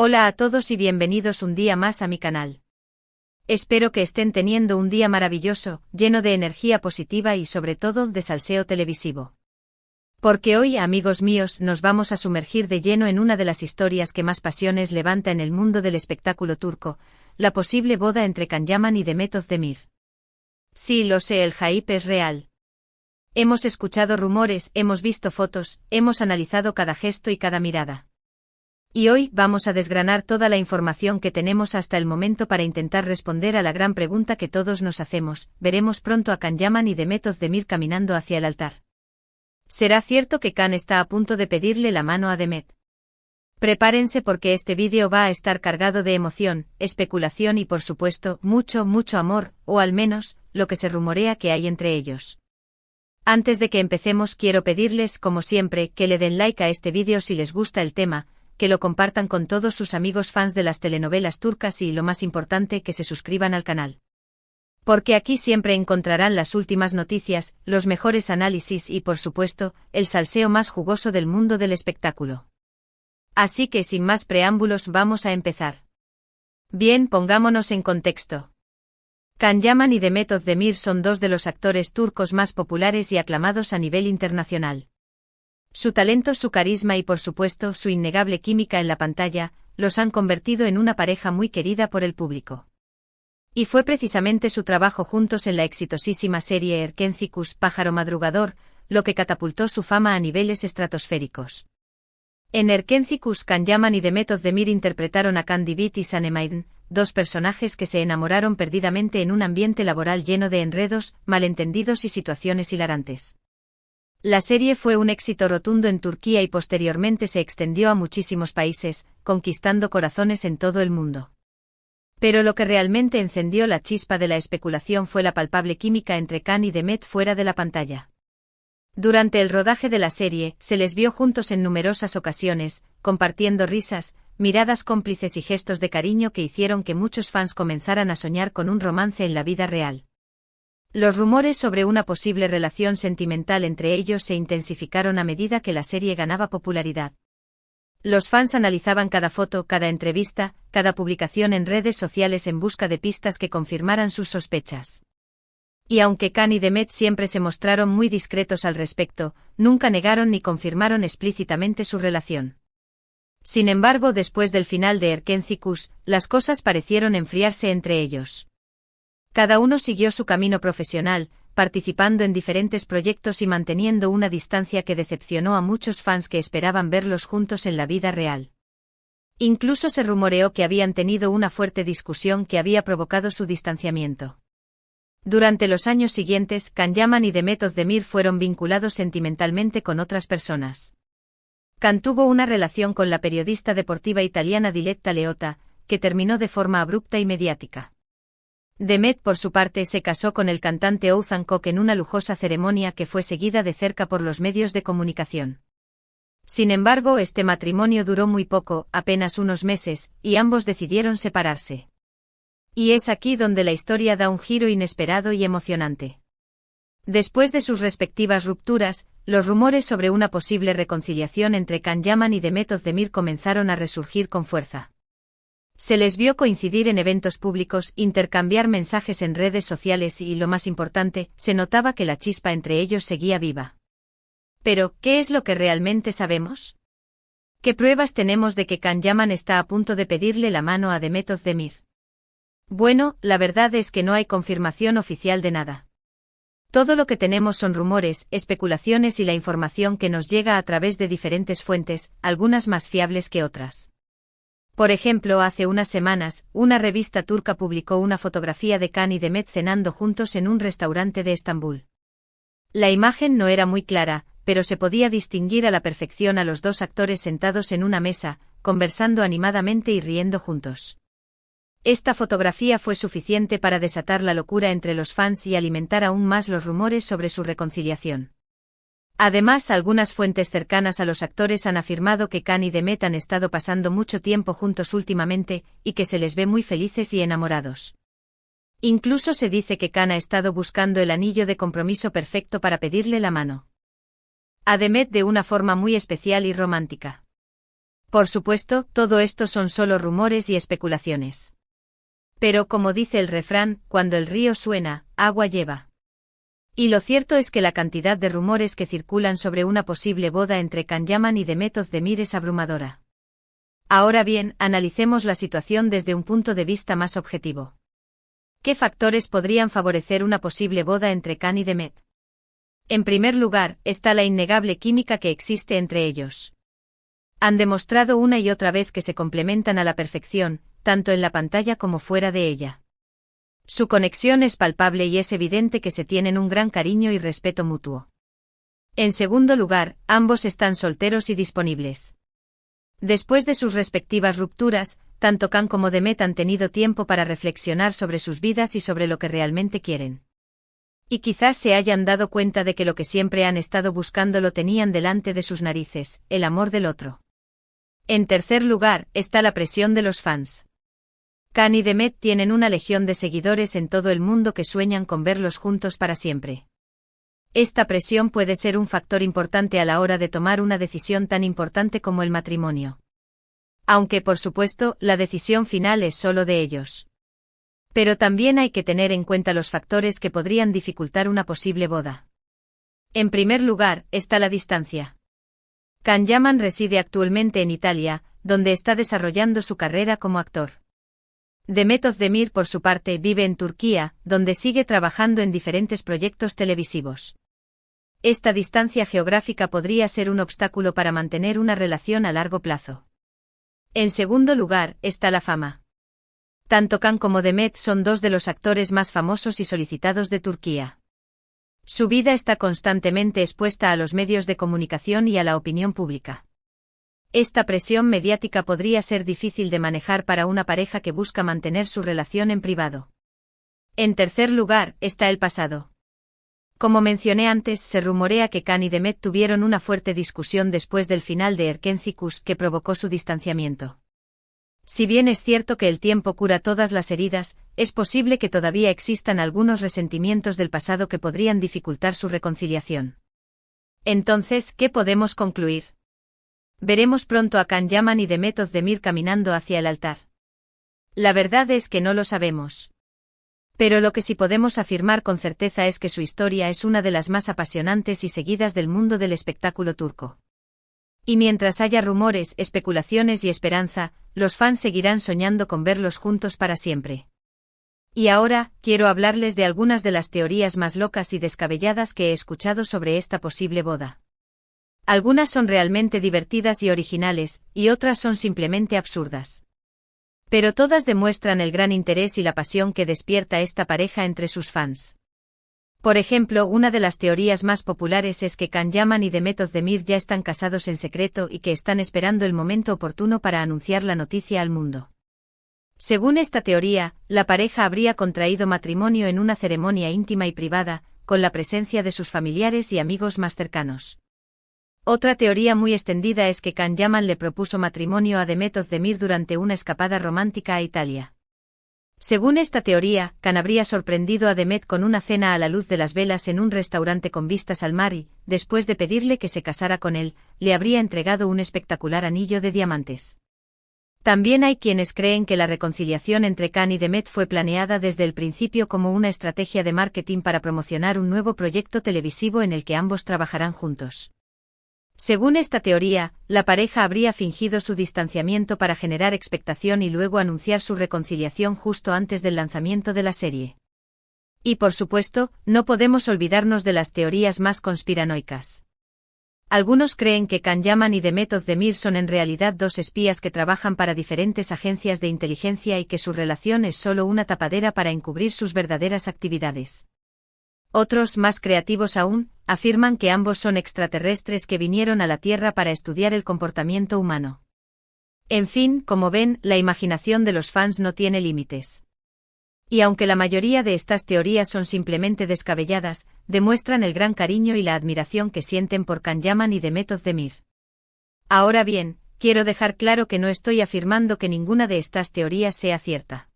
Hola a todos y bienvenidos un día más a mi canal. Espero que estén teniendo un día maravilloso, lleno de energía positiva y sobre todo de salseo televisivo. Porque hoy, amigos míos, nos vamos a sumergir de lleno en una de las historias que más pasiones levanta en el mundo del espectáculo turco, la posible boda entre Can Yaman y Demet Özdemir. Sí, lo sé, el hype es real. Hemos escuchado rumores, hemos visto fotos, hemos analizado cada gesto y cada mirada. Y hoy vamos a desgranar toda la información que tenemos hasta el momento para intentar responder a la gran pregunta que todos nos hacemos: ¿veremos pronto a Can Yaman y Demet Özdemir caminando hacia el altar? ¿Será cierto que Can está a punto de pedirle la mano a Demet? Prepárense porque este vídeo va a estar cargado de emoción, especulación y por supuesto, mucho amor, o al menos, lo que se rumorea que hay entre ellos. Antes de que empecemos quiero pedirles, como siempre, que le den like a este vídeo si les gusta el tema, que lo compartan con todos sus amigos fans de las telenovelas turcas y, lo más importante, que se suscriban al canal. Porque aquí siempre encontrarán las últimas noticias, los mejores análisis y, por supuesto, el salseo más jugoso del mundo del espectáculo. Así que sin más preámbulos vamos a empezar. Bien, pongámonos en contexto. Can Yaman y Demet Özdemir son dos de los actores turcos más populares y aclamados a nivel internacional. Su talento, su carisma y por supuesto su innegable química en la pantalla, los han convertido en una pareja muy querida por el público. Y fue precisamente su trabajo juntos en la exitosísima serie Erkenci Kuş, Pájaro Madrugador, lo que catapultó su fama a niveles estratosféricos. En Erkenci Kuş, Can Yaman y Demet Özdemir interpretaron a Can Divit y Sanem, dos personajes que se enamoraron perdidamente en un ambiente laboral lleno de enredos, malentendidos y situaciones hilarantes. La serie fue un éxito rotundo en Turquía y posteriormente se extendió a muchísimos países, conquistando corazones en todo el mundo. Pero lo que realmente encendió la chispa de la especulación fue la palpable química entre Can y Demet fuera de la pantalla. Durante el rodaje de la serie, se les vio juntos en numerosas ocasiones, compartiendo risas, miradas cómplices y gestos de cariño que hicieron que muchos fans comenzaran a soñar con un romance en la vida real. Los rumores sobre una posible relación sentimental entre ellos se intensificaron a medida que la serie ganaba popularidad. Los fans analizaban cada foto, cada entrevista, cada publicación en redes sociales en busca de pistas que confirmaran sus sospechas. Y aunque Can y Demet siempre se mostraron muy discretos al respecto, nunca negaron ni confirmaron explícitamente su relación. Sin embargo, después del final de Erkenci Kuş, las cosas parecieron enfriarse entre ellos. Cada uno siguió su camino profesional, participando en diferentes proyectos y manteniendo una distancia que decepcionó a muchos fans que esperaban verlos juntos en la vida real. Incluso se rumoreó que habían tenido una fuerte discusión que había provocado su distanciamiento. Durante los años siguientes, Can Yaman y Demet Özdemir fueron vinculados sentimentalmente con otras personas. Can tuvo una relación con la periodista deportiva italiana Diletta Leotta, que terminó de forma abrupta y mediática. Demet, por su parte, se casó con el cantante Oğuzhan Koç en una lujosa ceremonia que fue seguida de cerca por los medios de comunicación. Sin embargo, este matrimonio duró muy poco, apenas unos meses, y ambos decidieron separarse. Y es aquí donde la historia da un giro inesperado y emocionante. Después de sus respectivas rupturas, los rumores sobre una posible reconciliación entre Can Yaman y Demet Özdemir comenzaron a resurgir con fuerza. Se les vio coincidir en eventos públicos, intercambiar mensajes en redes sociales y, lo más importante, se notaba que la chispa entre ellos seguía viva. Pero, ¿qué es lo que realmente sabemos? ¿Qué pruebas tenemos de que Can Yaman está a punto de pedirle la mano a Demet Özdemir? Bueno, la verdad es que no hay confirmación oficial de nada. Todo lo que tenemos son rumores, especulaciones y la información que nos llega a través de diferentes fuentes, algunas más fiables que otras. Por ejemplo, hace unas semanas, una revista turca publicó una fotografía de Can y Demet cenando juntos en un restaurante de Estambul. La imagen no era muy clara, pero se podía distinguir a la perfección a los dos actores sentados en una mesa, conversando animadamente y riendo juntos. Esta fotografía fue suficiente para desatar la locura entre los fans y alimentar aún más los rumores sobre su reconciliación. Además, algunas fuentes cercanas a los actores han afirmado que Can y Demet han estado pasando mucho tiempo juntos últimamente, y que se les ve muy felices y enamorados. Incluso se dice que Can ha estado buscando el anillo de compromiso perfecto para pedirle la mano a Demet de una forma muy especial y romántica. Por supuesto, todo esto son solo rumores y especulaciones. Pero como dice el refrán, cuando el río suena, agua lleva. Y lo cierto es que la cantidad de rumores que circulan sobre una posible boda entre Can Yaman y Demet Özdemir es abrumadora. Ahora bien, analicemos la situación desde un punto de vista más objetivo. ¿Qué factores podrían favorecer una posible boda entre Can y Demet? En primer lugar, está la innegable química que existe entre ellos. Han demostrado una y otra vez que se complementan a la perfección, tanto en la pantalla como fuera de ella. Su conexión es palpable y es evidente que se tienen un gran cariño y respeto mutuo. En segundo lugar, ambos están solteros y disponibles. Después de sus respectivas rupturas, tanto Can como Demet han tenido tiempo para reflexionar sobre sus vidas y sobre lo que realmente quieren. Y quizás se hayan dado cuenta de que lo que siempre han estado buscando lo tenían delante de sus narices, el amor del otro. En tercer lugar, está la presión de los fans. Can y Demet tienen una legión de seguidores en todo el mundo que sueñan con verlos juntos para siempre. Esta presión puede ser un factor importante a la hora de tomar una decisión tan importante como el matrimonio. Aunque, por supuesto, la decisión final es solo de ellos. Pero también hay que tener en cuenta los factores que podrían dificultar una posible boda. En primer lugar, está la distancia. Can Yaman reside actualmente en Italia, donde está desarrollando su carrera como actor. Demet Özdemir, por su parte, vive en Turquía, donde sigue trabajando en diferentes proyectos televisivos. Esta distancia geográfica podría ser un obstáculo para mantener una relación a largo plazo. En segundo lugar, está la fama. Tanto Can como Demet son dos de los actores más famosos y solicitados de Turquía. Su vida está constantemente expuesta a los medios de comunicación y a la opinión pública. Esta presión mediática podría ser difícil de manejar para una pareja que busca mantener su relación en privado. En tercer lugar, está el pasado. Como mencioné antes, se rumorea que Can y Demet tuvieron una fuerte discusión después del final de Erkenci que provocó su distanciamiento. Si bien es cierto que el tiempo cura todas las heridas, es posible que todavía existan algunos resentimientos del pasado que podrían dificultar su reconciliación. Entonces, ¿qué podemos concluir? ¿Veremos pronto a Can Yaman y Demet Özdemir caminando hacia el altar? La verdad es que no lo sabemos. Pero lo que sí podemos afirmar con certeza es que su historia es una de las más apasionantes y seguidas del mundo del espectáculo turco. Y mientras haya rumores, especulaciones y esperanza, los fans seguirán soñando con verlos juntos para siempre. Y ahora, quiero hablarles de algunas de las teorías más locas y descabelladas que he escuchado sobre esta posible boda. Algunas son realmente divertidas y originales, y otras son simplemente absurdas. Pero todas demuestran el gran interés y la pasión que despierta esta pareja entre sus fans. Por ejemplo, una de las teorías más populares es que Can Yaman y Demet Özdemir ya están casados en secreto y que están esperando el momento oportuno para anunciar la noticia al mundo. Según esta teoría, la pareja habría contraído matrimonio en una ceremonia íntima y privada, con la presencia de sus familiares y amigos más cercanos. Otra teoría muy extendida es que Can Yaman le propuso matrimonio a Demet Özdemir durante una escapada romántica a Italia. Según esta teoría, Can habría sorprendido a Demet con una cena a la luz de las velas en un restaurante con vistas al mar y, después de pedirle que se casara con él, le habría entregado un espectacular anillo de diamantes. También hay quienes creen que la reconciliación entre Can y Demet fue planeada desde el principio como una estrategia de marketing para promocionar un nuevo proyecto televisivo en el que ambos trabajarán juntos. Según esta teoría, la pareja habría fingido su distanciamiento para generar expectación y luego anunciar su reconciliación justo antes del lanzamiento de la serie. Y por supuesto, no podemos olvidarnos de las teorías más conspiranoicas. Algunos creen que Can Yaman y Demet Özdemir son en realidad dos espías que trabajan para diferentes agencias de inteligencia y que su relación es solo una tapadera para encubrir sus verdaderas actividades. Otros, más creativos aún, afirman que ambos son extraterrestres que vinieron a la Tierra para estudiar el comportamiento humano. En fin, como ven, la imaginación de los fans no tiene límites. Y aunque la mayoría de estas teorías son simplemente descabelladas, demuestran el gran cariño y la admiración que sienten por Can Yaman y Demet Özdemir. Ahora bien, quiero dejar claro que no estoy afirmando que ninguna de estas teorías sea cierta.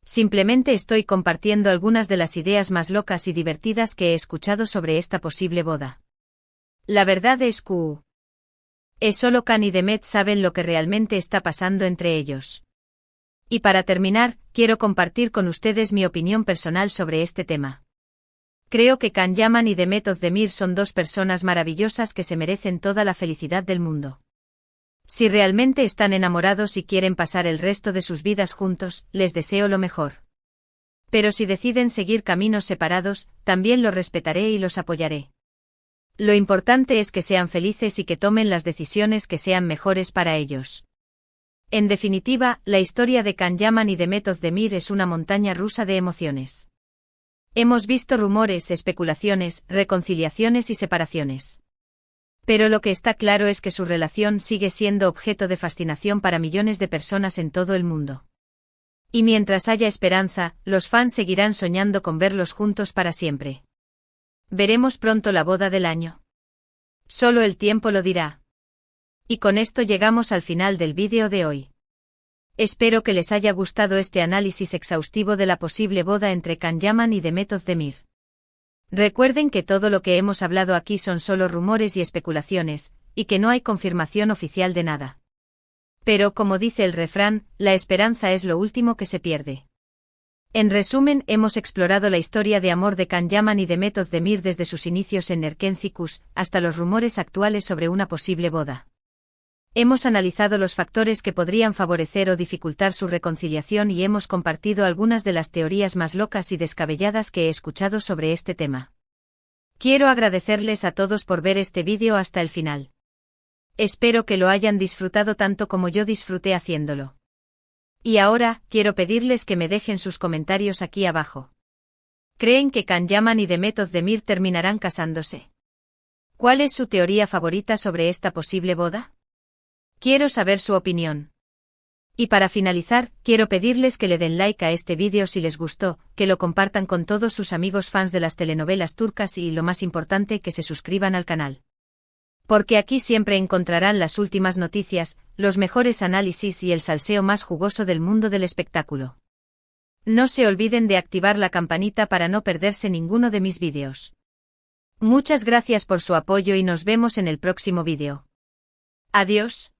Simplemente estoy compartiendo algunas de las ideas más locas y divertidas que he escuchado sobre esta posible boda. La verdad es que Solo Can y Demet saben lo que realmente está pasando entre ellos. Y para terminar, quiero compartir con ustedes mi opinión personal sobre este tema. Creo que Can Yaman y Demet Özdemir son dos personas maravillosas que se merecen toda la felicidad del mundo. Si realmente están enamorados y quieren pasar el resto de sus vidas juntos, les deseo lo mejor. Pero si deciden seguir caminos separados, también los respetaré y los apoyaré. Lo importante es que sean felices y que tomen las decisiones que sean mejores para ellos. En definitiva, la historia de Can Yaman y Demet Özdemir es una montaña rusa de emociones. Hemos visto rumores, especulaciones, reconciliaciones y separaciones. Pero lo que está claro es que su relación sigue siendo objeto de fascinación para millones de personas en todo el mundo. Y mientras haya esperanza, los fans seguirán soñando con verlos juntos para siempre. ¿Veremos pronto la boda del año? Solo el tiempo lo dirá. Y con esto llegamos al final del vídeo de hoy. Espero que les haya gustado este análisis exhaustivo de la posible boda entre Can Yaman y Demet Özdemir. Recuerden que todo lo que hemos hablado aquí son solo rumores y especulaciones, y que no hay confirmación oficial de nada. Pero como dice el refrán, la esperanza es lo último que se pierde. En resumen, hemos explorado la historia de amor de Can Yaman y Demet Özdemir desde sus inicios en Erkencikus, hasta los rumores actuales sobre una posible boda. Hemos analizado los factores que podrían favorecer o dificultar su reconciliación y hemos compartido algunas de las teorías más locas y descabelladas que he escuchado sobre este tema. Quiero agradecerles a todos por ver este vídeo hasta el final. Espero que lo hayan disfrutado tanto como yo disfruté haciéndolo. Y ahora, quiero pedirles que me dejen sus comentarios aquí abajo. ¿Creen que Can Yaman y Demet Özdemir terminarán casándose? ¿Cuál es su teoría favorita sobre esta posible boda? Quiero saber su opinión. Y para finalizar, quiero pedirles que le den like a este vídeo si les gustó, que lo compartan con todos sus amigos fans de las telenovelas turcas y, lo más importante, que se suscriban al canal. Porque aquí siempre encontrarán las últimas noticias, los mejores análisis y el salseo más jugoso del mundo del espectáculo. No se olviden de activar la campanita para no perderse ninguno de mis vídeos. Muchas gracias por su apoyo y nos vemos en el próximo vídeo. Adiós.